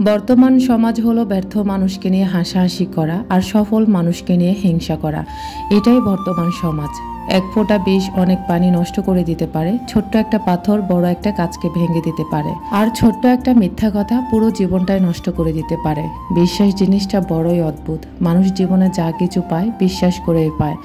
বর্তমান সমাজ হলো ব্যর্থ মানুষকে নিয়ে হাসাহাসি করা আর সফল মানুষকে নিয়ে হিংসা করা। এটাই বর্তমান সমাজ। এক ফোঁটা বিষ অনেক পানি নষ্ট করে দিতে পারে। ছোট্ট একটা পাথর বড় একটা কাঁচকে ভেঙে দিতে পারে, আর ছোট্ট একটা মিথ্যা কথা পুরো জীবনটাই নষ্ট করে দিতে পারে। বিশ্বাস জিনিসটা বড়ই অদ্ভুত। মানুষ জীবনে যা কিছু পায় বিশ্বাস করেই পায়,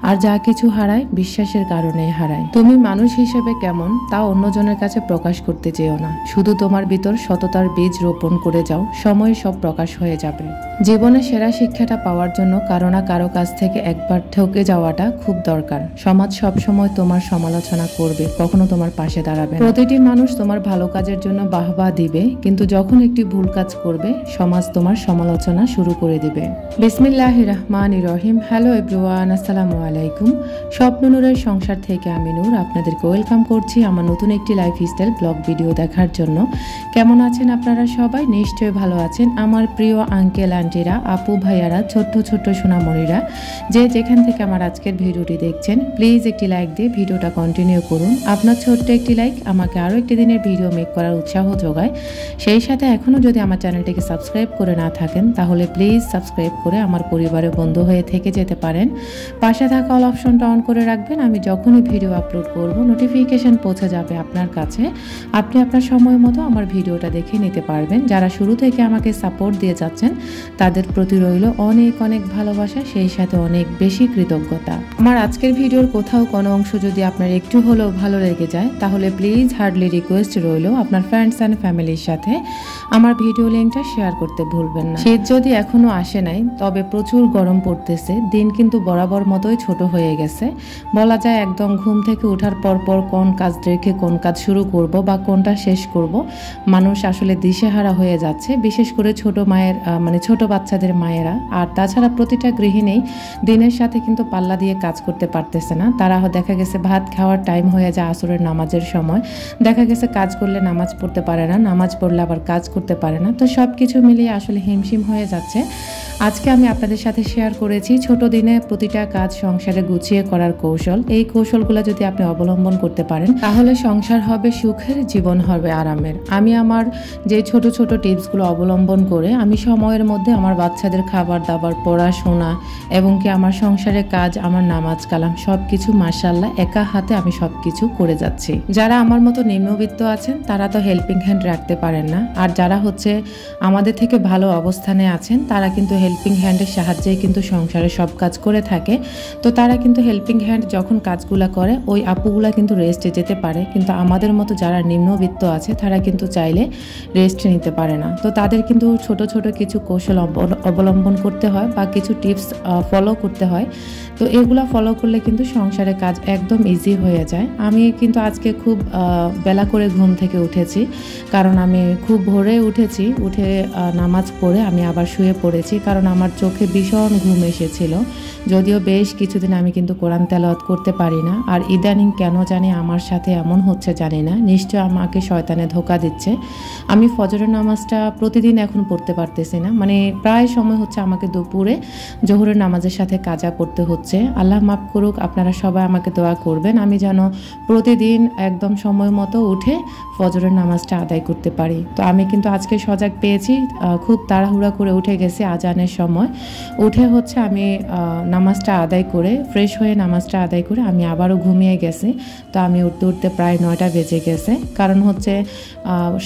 আর যা কিছু হারায় বিশ্বাসের কারণেই হারায়। তুমি মানুষ হিসেবে কেমন তা অন্যজনের কাছে প্রকাশ করতে চেও না। শুধু তোমার ভিতর সততার বীজ রোপণ করে যাও, সময় সব প্রকাশ হয়ে যাবে। জীবনে সেরা শিক্ষাটা পাওয়ার জন্য কারো না কারো কাছ থেকে একবার ঠকে যাওয়াটা খুব দরকার। সমাজ সব সময় তোমার সমালোচনা করবে, কখনো তোমার পাশে দাঁড়াবে না। প্রতিটি মানুষ তোমার ভালো কাজের জন্য বাহবা দিবে, কিন্তু যখন একটি ভুল কাজ করবে সমাজ তোমার সমালোচনা শুরু করে দিবে। বিসমিল্লাহির রহমানির রহিম। হ্যালো এভরিওয়ান, আসসালামু আলাইকুম। স্বপ্ন নূরের সংসার থেকে আমি নূর আপনাদেরকে ওয়েলকাম করছি আমার নতুন একটি লাইফস্টাইল ব্লগ ভিডিও দেখার জন্য। কেমন আছেন আপনারা সবাই? নিশ্চয়ই ভালো আছেন। আমার প্রিয় আঙ্কেল আন্টিরা, আপু ভাইয়ারা, ছোট্ট ছোট্ট সোনামণিরা, যে যেখান থেকে আমার আজকের ভিডিওটি দেখছেন, প্লিজ একটি লাইক দিয়ে ভিডিওটা কন্টিনিউ করুন। আপনার ছোট্ট একটি লাইক আমাকে আরও একটি দিনের ভিডিও মেক করার উৎসাহ যোগায়। সেই সাথে এখনও যদি আমার চ্যানেলটিকে সাবস্ক্রাইব করে না থাকেন, তাহলে প্লিজ সাবস্ক্রাইব করে আমার পরিবারের বন্ধু হয়ে থেকে যেতে পারেন। পাশে থাকা অল অপশনটা অন করে রাখবেন। আমি যখনই ভিডিও আপলোড করব নোটিফিকেশন পৌঁছে যাবে আপনার কাছে। আপনি আপনার সময় মতো আমার ভিডিওটা দেখে নিতে পারবেন। যারা শুরু থেকে আমাকে সাপোর্ট দিয়ে যাচ্ছেন তাদের প্রতি রইল অনেক অনেক ভালোবাসা, সেই সাথে অনেক বেশি কৃতজ্ঞতা। আমার আজকের ভিডিওর কোথাও কোনো অংশ যদি আপনার একটু হলেও ভালো লেগে যায়, তাহলে প্লিজ হার্ডলি রিকোয়েস্ট রইল আপনার ফ্রেন্ডস অ্যান্ড ফ্যামিলির সাথে আমার ভিডিও লিঙ্কটা শেয়ার করতে ভুলবেন না। শীত যদি এখনো আসে নাই, তবে প্রচুর গরম পড়তেছে। দিন কিন্তু বরাবর মতোই ছোট হয়ে গেছে। বলা যায় একদম ঘুম থেকে ওঠার পর কোন কাজ রেখে কোন কাজ শুরু করব বা কোনটা শেষ করব, মানুষ আসলে দিশেহারা হয়ে যাচ্ছে। বিশেষ করে ছোট মায়ের ছোট বাচ্চাদের মায়েরা, আর তাছাড়া প্রতিটা গৃহিণী দিনের সাথে কিন্তু পাল্লা দিয়ে কাজ করতে পারতেছে না। তারা দেখা গেছে ভাত খাওয়ার টাইম হয়ে যায় আসরের নামাজের সময়, দেখা গেছে কাজ করলে নামাজ পড়তে পারে না, নামাজ পড়লে আবার কাজ করতে পারে না। তো সব কিছু মিলিয়ে আসলে হিমশিম হয়ে যাচ্ছে। আজকে আমি আপনাদের সাথে শেয়ার করেছি ছোট দিনে প্রতিটা কাজ সংসারে গুছিয়ে করার কৌশল। এই কৌশলগুলো যদি আপনি অবলম্বন করতে পারেন, তাহলে সংসার হবে সুখের, জীবন হবে আরামের। আমি আমার যে ছোট ছোট টিপসগুলো অবলম্বন করে আমি সময়ের মধ্যে আমার বাচ্চাদের খাবার দাবার, পড়াশোনা এবং কি আমার সংসারের কাজ, আমার নামাজ কালাম সব কিছু মাশাআল্লাহ একা হাতে আমি সব কিছু করে যাচ্ছি। যারা আমার মতো নিম্নবিত্ত আছেন তারা তো হেল্পিং হ্যান্ড রাখতে পারেন না, আর যারা আমাদের থেকে ভালো অবস্থানে আছেন তারা কিন্তু হেল্পিং হ্যান্ডের সাহায্যেই কিন্তু সংসারে সব কাজ করে থাকে। তো তারা কিন্তু হেল্পিং হ্যান্ড যখন কাজগুলা করে, ওই আপুগুলা কিন্তু রেস্টে যেতে পারে, কিন্তু আমাদের মতো যারা নিম্নবিত্ত আছে তারা কিন্তু চাইলে রেস্ট নিতে পারে না। তো তাদের কিন্তু ছোট ছোট কিছু কৌশল অবলম্বন করতে হয় বা কিছু টিপস ফলো করতে হয়। তো এগুলা ফলো করলে কিন্তু সংসারের কাজ একদম ইজি হয়ে যায়। আমি কিন্তু আজকে খুব বেলা করে ঘুম থেকে উঠেছি, কারণ আমি খুব ভোরে উঠেছি। উঠে নামাজ পড়ে আমি আবার শুয়ে পড়েছি, কারণ আমার চোখে ভীষণ ঘুম এসেছিল। যদিও বেশ কিছুদিন আমি কিন্তু কোরআন তেলাওয়াত করতে পারি না, আর ইদানিং কেন জানি আমার সাথে এমন হচ্ছে জানি না, নিশ্চয় আমাকে শয়তানে ধোঁকা দিচ্ছে। আমি ফজরের নামাজটা প্রতিদিন এখন পড়তে পারতেছি না, প্রায় সময় হচ্ছে আমাকে দুপুরে জোহরের নামাজের সাথে কাজা করতে হচ্ছে। আল্লাহ মাফ করুক, আপনারা সবাই আমাকে দোয়া করবেন আমি যেন প্রতিদিন একদম সময় মতো উঠে ফজরের নামাজটা আদায় করতে পারি। তো আমি কিন্তু আজকে সজাগ পেয়েছি, খুব তাড়াহুড়া করে উঠে গেছি আজানের সময়। উঠে আমি নামাজটা আদায় করে ফ্রেশ হয়ে নামাজটা আদায় করে আমি আবারও ঘুমিয়ে গেছি। তো আমি উঠতে উঠতে প্রায় 9টা বেজে গেছে, কারণ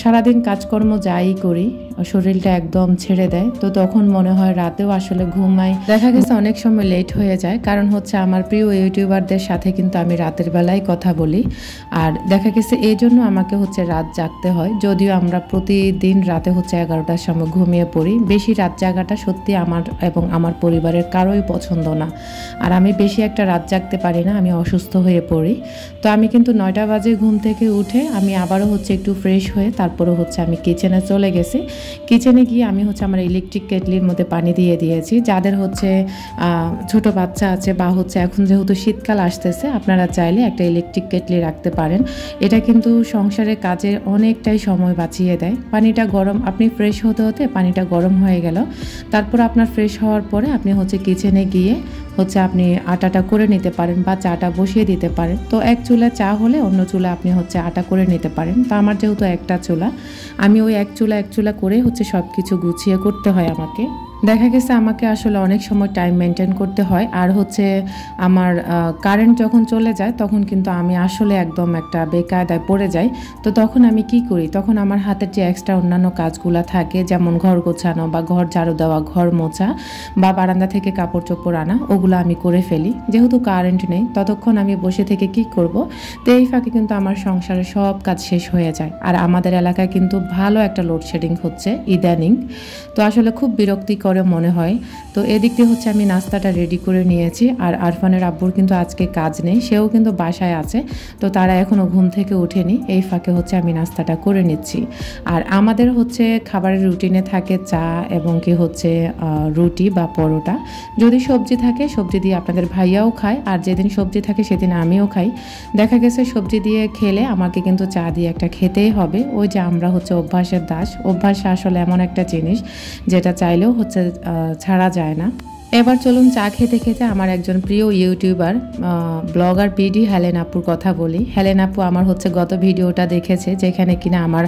সারাদিন কাজকর্ম যাই করি শরীরটা একদম ছেড়ে দেয়। তো তখন মনে হয় রাতেও আসলে ঘুমাই, দেখা গেছে অনেক সময় লেট হয়ে যায়। কারণ আমার প্রিয় ইউটিউবারদের সাথে কিন্তু আমি রাতের বেলায় কথা বলি, আর দেখা গেছে এই জন্য আমাকে রাত জাগতে হয়। যদিও আমরা প্রতিদিন রাতে 11টার সময় ঘুমিয়ে পড়ি। বেশি রাত জাগাটা সত্যি আমার এবং আমার পরিবারের কারোই পছন্দ না, আর আমি বেশি একটা রাত জাগতে পারি না, আমি অসুস্থ হয়ে পড়ি। তো আমি কিন্তু 9টা বাজে ঘুম থেকে উঠে আমি আবারও একটু ফ্রেশ হয়ে তারপরে আমি কিচেনে চলে গেছি। কিচেনে গিয়ে আমি আমার ইলেকট্রিক কেটলির মধ্যে পানি দিয়ে দিয়েছি। যাদের ছোট বাচ্চা আছে বা এখন যেহেতু শীতকাল আসতেছে, আপনারা চাইলে একটা ইলেকট্রিক কেটলি রাখতে পারেন। এটা কিন্তু সংসারের কাজের অনেকটাই সময় বাঁচিয়ে দেয়। পানিটা গরম, আপনি ফ্রেশ হতে হতে পানিটা গরম হয়ে গেল, তারপর আপনার ফ্রেশ হওয়ার পরে আপনি কিচেনে গিয়ে হচ্ছে আপনি আটাটা করে নিতে পারেন বা চাটা বসিয়ে দিতে পারেন। তো এক চুলা চা হলে অন্য চুলা আপনি হচ্ছে আটা করে নিতে পারেন। তো আমার যেহেতু একটা চুলা, আমি ওই এক চুলা করে হচ্ছে সব কিছু গুছিয়ে করতে হয় আমাকে। দেখা গেছে আমাকে আসলে অনেক সময় টাইম মেনটেন করতে হয়। আর হচ্ছে আমার কারেন্ট যখন চলে যায় তখন কিন্তু আমি আসলে একদম একটা বেকায়দায় পড়ে যাই। তো তখন আমি কি করি, তখন আমার হাতের যে এক্সট্রা অন্যান্য কাজগুলো থাকে, যেমন ঘর গোছানো বা ঘর ঝাড়ু দেওয়া, ঘর মোছা বা বারান্দা থেকে কাপড় চোপড় আনা, ওগুলো আমি করে ফেলি। যেহেতু কারেন্ট নেই ততক্ষণ আমি বসে থেকে কি করব, তো এই ফাঁকে কিন্তু আমার সংসারের সব কাজ শেষ হয়ে যায়। আর আমাদের এলাকায় কিন্তু ভালো একটা লোডশেডিং হচ্ছে ইদানিং, তো আসলে খুব বিরক্তিকর মনে হয়। তো এদিক দিয়ে হচ্ছে আমি নাস্তাটা রেডি করে নিয়েছি। আর আরফানের আব্বুর কিন্তু আজকে কাজ নেই, সেও কিন্তু বাসায় আছে, তো তারা এখনও ঘুম থেকে ওঠেনি। এই ফাঁকে হচ্ছে আমি নাস্তাটা করে নিচ্ছি। আর আমাদের হচ্ছে খাবারের রুটিনে থাকে চা এবং কি হচ্ছে রুটি বা পরোটা। যদি সবজি থাকে সবজি দিয়ে আপনাদের ভাইয়াও খায়, আর যেদিন সবজি থাকে সেদিন আমিও খাই। দেখা গেছে সবজি দিয়ে খেলে আমাকে কিন্তু চা দিয়ে একটা খেতেই হবে। ওই যে আমরা হচ্ছে অভ্যাসের দাস, অভ্যাস আসলে এমন একটা জিনিস যেটা চাইলেও হচ্ছে ছাড়া যায় না। এবার চলুন চা খেতে খেতে আমার একজন প্রিয় ইউটিউবার ব্লগার পিডি হেলেন আপুর কথা বলি। হেলেন আপু আমার হচ্ছে গত ভিডিওটা দেখেছে যেখানে কিনা আমার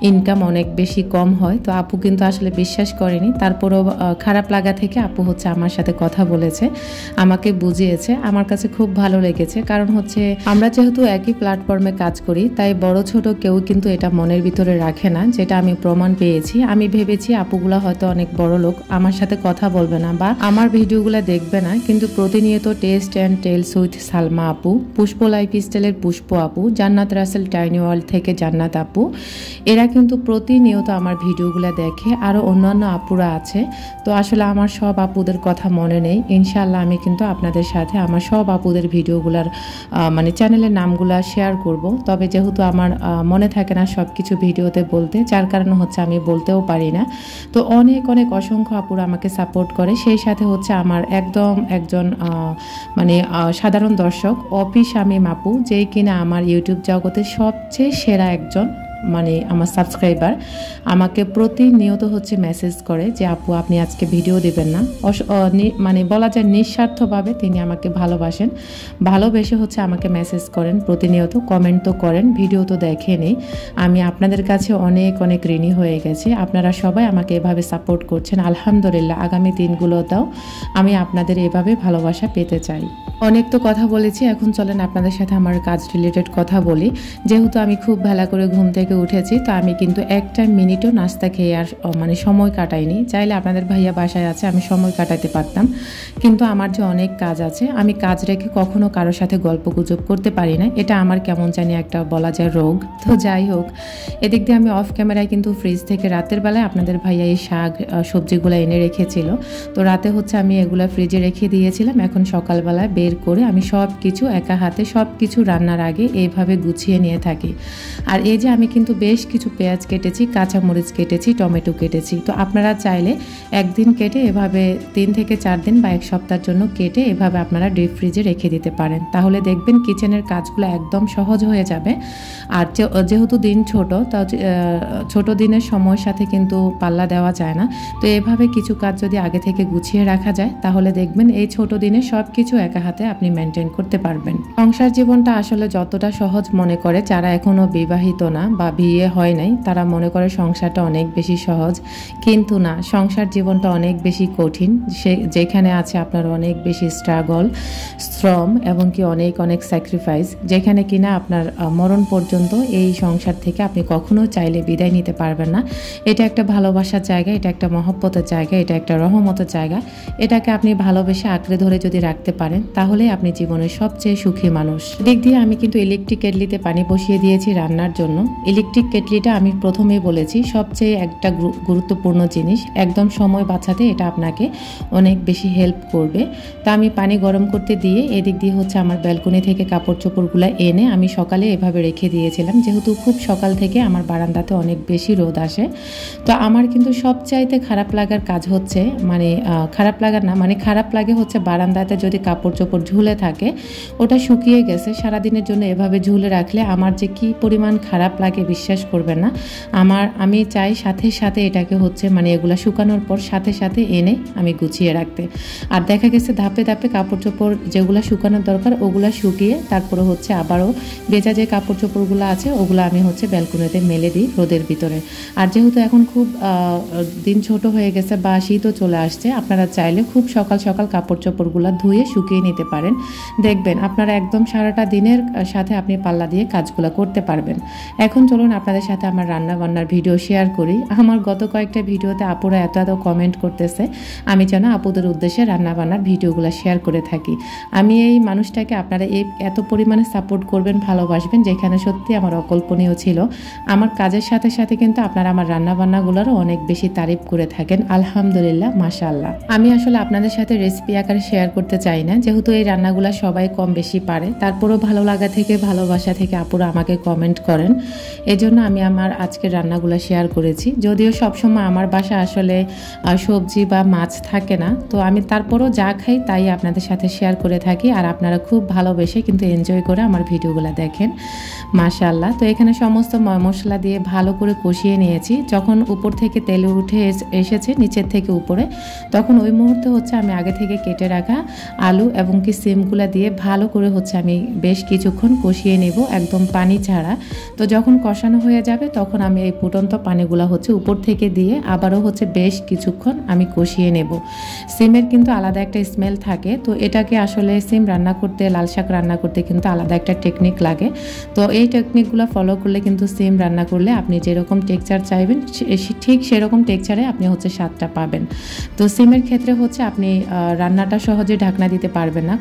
ইনকাম অনেক বেশি কম হয়। তো আপু কিন্তু আসলে বিশ্বাস করেনি, তারপরও খারাপ লাগা থেকে আপু হচ্ছে আমার সাথে কথা বলেছে, আমাকে বুঝিয়েছে। আমার কাছে খুব ভালো লেগেছে, কারণ হচ্ছে আমরা যেহেতু একই প্ল্যাটফর্মে কাজ করি তাই বড় ছোট কেউ কিন্তু এটা মনের ভিতরে রাখে না, যেটা আমি প্রমাণ পেয়েছি। আমি ভেবেছি আপুগুলা হয়তো অনেক বড় লোক, আমার সাথে কথা বলবে না বা আমার ভিডিওগুলো দেখবে না, কিন্তু প্রতিনিয়ত taste and tales with Salma আপু, পুষ্প লাইফস্টাইলের পুষ্প আপু, জান্নাত রাসেল টাইনি ওয়ার্ল্ড থেকে জান্নাত আপু, এরা কিন্তু প্রতিনিয়ত আমার ভিডিওগুলো দেখে। আরও অন্যান্য আপুরা আছে। তো আসলে আমার সব আপুদের কথা মনে নেই, ইনশাআল্লাহ আমি কিন্তু আপনাদের সাথে আমার সব আপুদের ভিডিওগুলার মানে চ্যানেলের নামগুলা শেয়ার করব। তবে যেহেতু আমার মনে থাকে না সব কিছু ভিডিওতে বলতে, যার কারণে হচ্ছে আমি বলতেও পারি না। তো অনেক অনেক অসংখ্য আপুরা আমাকে সাপোর্ট করে, সেই সাথে হচ্ছে আমার একদম একজন মানে সাধারণ দর্শক অপি শামীম আপু, যেই কিনা আমার ইউটিউব জগতের সবচেয়ে সেরা একজন মানে আমার সাবস্ক্রাইবার, আমাকে প্রতিনিয়ত হচ্ছে মেসেজ করে যে আপু আপনি আজকে ভিডিও দিবেন না। মানে বলা যায় নিঃস্বার্থভাবে তিনি আমাকে ভালোবাসেন, ভালোবেসে হচ্ছে আমাকে মেসেজ করেন প্রতিনিয়ত, কমেন্ট তো করেন, ভিডিও তো দেখেনি। আমি আপনাদের কাছে অনেক অনেক ঋণী হয়ে গেছি। আপনারা সবাই আমাকে এভাবে সাপোর্ট করছেন, আলহামদুলিল্লাহ। আগামী দিনগুলোতেও আমি আপনাদের এভাবে ভালোবাসা পেতে চাই। অনেক তো কথা বলেছি, এখন চলেন আপনাদের সাথে আমার কাজ রিলেটেড কথা বলি। যেহেতু আমি খুব বেলা করে ঘুম থেকে উঠেছি, তো আমি কিন্তু একটা মিনিটও নাস্তা খেয়ে আর মানে সময় কাটাইনি। চাইলে আপনাদের ভাইয়া বাসায় আছে, আমি সময় কাটাতে পারতাম, কিন্তু আমার যে অনেক কাজ আছে, আমি কাজ রেখে কখনো কারোর সাথে গল্প গুজব করতে পারি না। এটা আমার কেমন জানি একটা বলা যায় রোগ। তো যাই হোক, এদিক দিয়ে আমি অফ ক্যামেরায় কিন্তু ফ্রিজ থেকে রাতের বেলায় আপনাদের ভাইয়া এই শাক সবজিগুলো এনে রেখেছিল। তো রাতে হচ্ছে আমি এগুলো ফ্রিজে রেখে দিয়েছিলাম। এখন সকালবেলায় বের করে আমি সব কিছু একা হাতে সব কিছু রান্নার আগে এইভাবে গুছিয়ে নিয়ে থাকি। আর এই যে আমি কিন্তু বেশ কিছু পেঁয়াজ কেটেছি, কাঁচামরিচ কেটেছি, টমেটো কেটেছি। তো আপনারা চাইলে একদিন কেটে এভাবে 3 থেকে 4 দিন বা 1 সপ্তাহের জন্য কেটে এভাবে আপনারা ডিপ ফ্রিজে রেখে দিতে পারেন, তাহলে দেখবেন কিচেনের কাজগুলো একদম সহজ হয়ে যাবে। আর যেহেতু দিন ছোট, তাও ছোট দিনের সময়ের সাথে কিন্তু পাল্লা দেওয়া যায় না। তো এভাবে কিছু কাজ যদি আগে থেকে গুছিয়ে রাখা যায় তাহলে দেখবেন এই ছোট দিনে সব কিছু একা হাতে আপনি মেনটেন করতে পারবেন। সংসার জীবনটা আসলে যতটা সহজ মনে করে যারা এখনো বিবাহিত না বা বিয়ে হয় নাই, তারা মনে করে সংসারটা অনেক বেশি সহজ, কিন্তু না, সংসার জীবনটা অনেক বেশি কঠিন। যেখানে আছে আপনার অনেক বেশি স্ট্রাগল, শ্রম এবং কি অনেক অনেক স্যাক্রিফাইস, যেখানে কিনা আপনার মরণ পর্যন্ত এই সংসার থেকে আপনি কখনো চাইলে বিদায় নিতে পারবেন না। এটা একটা ভালোবাসার জায়গা, এটা একটা মহব্বতের জায়গা, এটা একটা রহমতের জায়গা। এটাকে আপনি ভালোবেসে আঁকড়ে ধরে যদি রাখতে পারেন তাহলেই আপনি জীবনের সবচেয়ে সুখী মানুষ। দিক দিয়ে আমি কিন্তু ইলেকট্রিক কেটলিতে পানি বসিয়ে দিয়েছি রান্নার জন্য। ইলেকট্রিক কেটলিটা আমি প্রথমেই বলেছি সবচেয়ে একটা গুরুত্বপূর্ণ জিনিস, একদম সময় বাঁচাতে এটা আপনাকে অনেক বেশি হেল্প করবে। তা আমি পানি গরম করতে দিয়ে এদিক দিয়ে হচ্ছে আমার ব্যালকনি থেকে কাপড় চোপড়গুলো এনে আমি সকালে এভাবে রেখে দিয়েছিলাম, যেহেতু খুব সকাল থেকে আমার বারান্দাতে অনেক বেশি রোদ আসে। তো আমার কিন্তু সবচাইতে খারাপ লাগার কাজ হচ্ছে মানে খারাপ লাগার না, মানে খারাপ লাগে হচ্ছে বারান্দাতে যদি কাপড় চোপড় ঝুলে থাকে, ওটা শুকিয়ে গেছে সারাদিনের জন্য এভাবে ঝুলে রাখলে আমার যে কি পরিমাণ খারাপ লাগে বিশ্বাস করবেন না। আমি চাই সাথে সাথে এটাকে হচ্ছে মানে এগুলা শুকানোর পর সাথে সাথে এনে আমি গুছিয়ে রাখতে। আর দেখা গেছে ধাপে ধাপে কাপড় চোপড় যেগুলো শুকানোর দরকার ওগুলা শুকিয়ে তারপরে হচ্ছে আবারও ভেজা যে কাপড় চোপড়গুলো আছে ওগুলো আমি হচ্ছে ব্যালকনিতে মেলে দিই রোদের ভিতরে। আর যেহেতু এখন খুব দিন ছোট হয়ে গেছে বা শীতও চলে আসছে, আপনারা চাইলে খুব সকাল সকাল কাপড় চোপড়গুলো ধুয়ে শুকিয়ে নিতে পারেন। দেখবেন আপনারা একদম সারাটা দিনের সাথে আপনি পাল্লা দিয়ে কাজগুলো করতে পারবেন। এখন চলুন আপনাদের সাথে আমার রান্না বান্নার ভিডিও শেয়ার করি। আমার গত কয়েকটা ভিডিওতে আপুরা এত এত কমেন্ট করতেছে আমি যেন আপুদের উদ্দেশ্যে রান্না বান্নার ভিডিওগুলো শেয়ার করে থাকি। আমি এই মানুষটাকে আপনারা এত পরিমাণে সাপোর্ট করবেন, ভালোবাসবেন, যেখানে সত্যি আমার অকল্পনীয় ছিল। আমার কাজের সাথে সাথে কিন্তু আপনারা আমার রান্না বান্নাগুলোরও অনেক বেশি তারিফ করে থাকেন, আলহামদুলিল্লাহ, মাশাআল্লাহ। আমি আসলে আপনাদের সাথে রেসিপি আকারে শেয়ার করতে চাই না, যেহেতু এই রান্নাগুলো সবাই কম বেশি পারে। তারপরও ভালো লাগা থেকে ভালোবাসা থেকে আপুরা আমাকে কমেন্ট করেন, এজন্য আমি আমার আজকের রান্নাগুলো শেয়ার করেছি। যদিও সবসময় আমার বাসা আসলে সবজি বা মাছ থাকে না, তো আমি তারপরও যা খাই তাই আপনাদের সাথে শেয়ার করে থাকি। আর আপনারা খুব ভালোবেসে কিন্তু এনজয় করে আমার ভিডিওগুলো দেখেন, মাশাআল্লাহ। তো এখানে সমস্ত মশলা দিয়ে ভালো করে কষিয়ে নিয়েছি। যখন উপর থেকে তেল উঠে এসেছে নিচের থেকে উপরে, তখন ওই মুহূর্তে হচ্ছে আমি আগে থেকে কেটে রাখা আলু এবং কি সিমগুলা দিয়ে ভালো করে হচ্ছে আমি বেশ কিছুক্ষণ কষিয়ে নেব, একদম পানি ছাড়া। তো যখন কষানো হয়ে যাবে তখন আমি এই ফুটন্ত পানিগুলা হচ্ছে উপর থেকে দিয়ে আবারও হচ্ছে বেশ কিছুক্ষণ আমি কষিয়ে নেব। সিমের কিন্তু আলাদা একটা স্মেল থাকে, তো এটাকে আসলে সিম রান্না করতে, লাল শাক রান্না করতে কিন্তু আলাদা একটা টেকনিক লাগে। তো এই টেকনিকগুলো ফলো করলে কিন্তু সিম রান্না করলে আপনি যেরকম টেক্সচার চাইবেন ঠিক সেরকম টেক্সচারে আপনি হচ্ছে স্বাদটা পাবেন। তো সিমের ক্ষেত্রে হচ্ছে আপনি রান্নাটা সহজে ঢাকনা দিতে পারবেন না,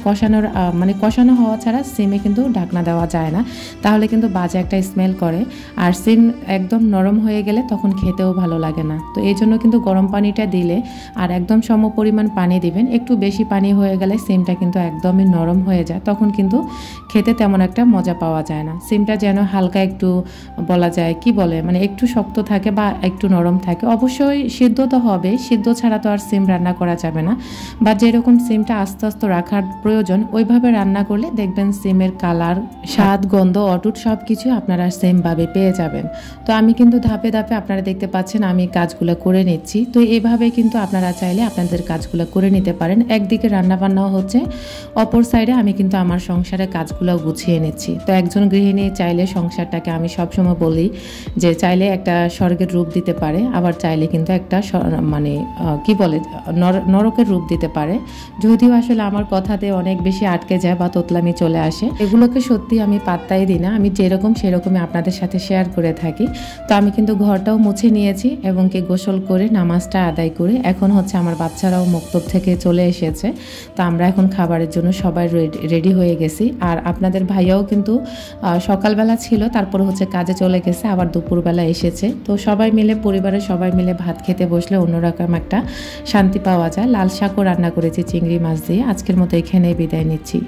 কষানো হওয়া ছাড়া সিমে কিন্তু ঢাকনা দেওয়া যায় না, তাহলে কিন্তু বাজে একটা স্মেল করে। আর সিম একদম নরম হয়ে গেলে তখন খেতেও ভালো লাগে না। তো এই জন্য কিন্তু গরম পানিটা দিলে আর একদম সম পরিমাণ পানি দিবেন। একটু বেশি পানি হয়ে গেলে সিমটা কিন্তু একদমই নরম হয়ে যায়, তখন কিন্তু খেতে তেমন একটা মজা পাওয়া যায় না। সিমটা যেন হালকা একটু বলা যায় কি বলে মানে একটু শক্ত থাকে বা একটু নরম থাকে। অবশ্যই সিদ্ধ তো হবে, সিদ্ধ ছাড়া তো আর সিম রান্না করা যাবে না, বা যেরকম সিমটা আস্তে আস্তে রাখার প্রয়োজন ওইভাবে রান্না করলে দেখবেন সিমের কালার, স্বাদ, গন্ধ, অটুট সব কিছু আপনারা সেমভাবে পেয়ে যাবেন। তো আমি কিন্তু ধাপে ধাপে আপনারা দেখতে পাচ্ছেন আমি কাজগুলো করে নিচ্ছি। তো এইভাবে কিন্তু আপনারা চাইলে আপনাদের কাজগুলো করে নিতে পারেন। একদিকে রান্না বান্নাও হচ্ছে, অপর সাইডে আমি কিন্তু আমার সংসারের কাজগুলো গুছিয়ে নিচ্ছি। তো একজন গৃহিণী চাইলে সংসারটাকে আমি সবসময় বলি যে চাইলে একটা স্বর্গের রূপ দিতে পারে, আবার চাইলে কিন্তু একটা মানে কি বলে নরকের রূপ দিতে পারে। যদিও আসলে আমার কথাতে অনেক বেশি আটকে যায় বা তোতলামি চলে আসে, এগুলোকে সত্যি আমি পাত্তাই দিই না। আমি যেরকম সেরকমই আপনাদের সাথে শেয়ার করে থাকি। তো আমি কিন্তু ঘরটাও মুছে নিয়েছি এবং কি গোসল করে নামাজটা আদায় করে এখন হচ্ছে আমার বাচ্চারাও মক্তব থেকে চলে এসেছে। তো আমরা এখন খাবারের জন্য সবাই রেডি হয়ে গেছি। আর আপনাদের ভাইয়াও কিন্তু সকালবেলা ছিল, তারপর হচ্ছে কাজে চলে গেছে, আবার দুপুরবেলা এসেছে। তো সবাই মিলে পরিবারের সবাই মিলে ভাত খেতে বসলে অন্যরকম একটা শান্তি পাওয়া যায়। লাল শাকও রান্না করেছি চিংড়ি মাছ দিয়ে। আজকের মতো এখানেই বিদায় নিচ্ছি।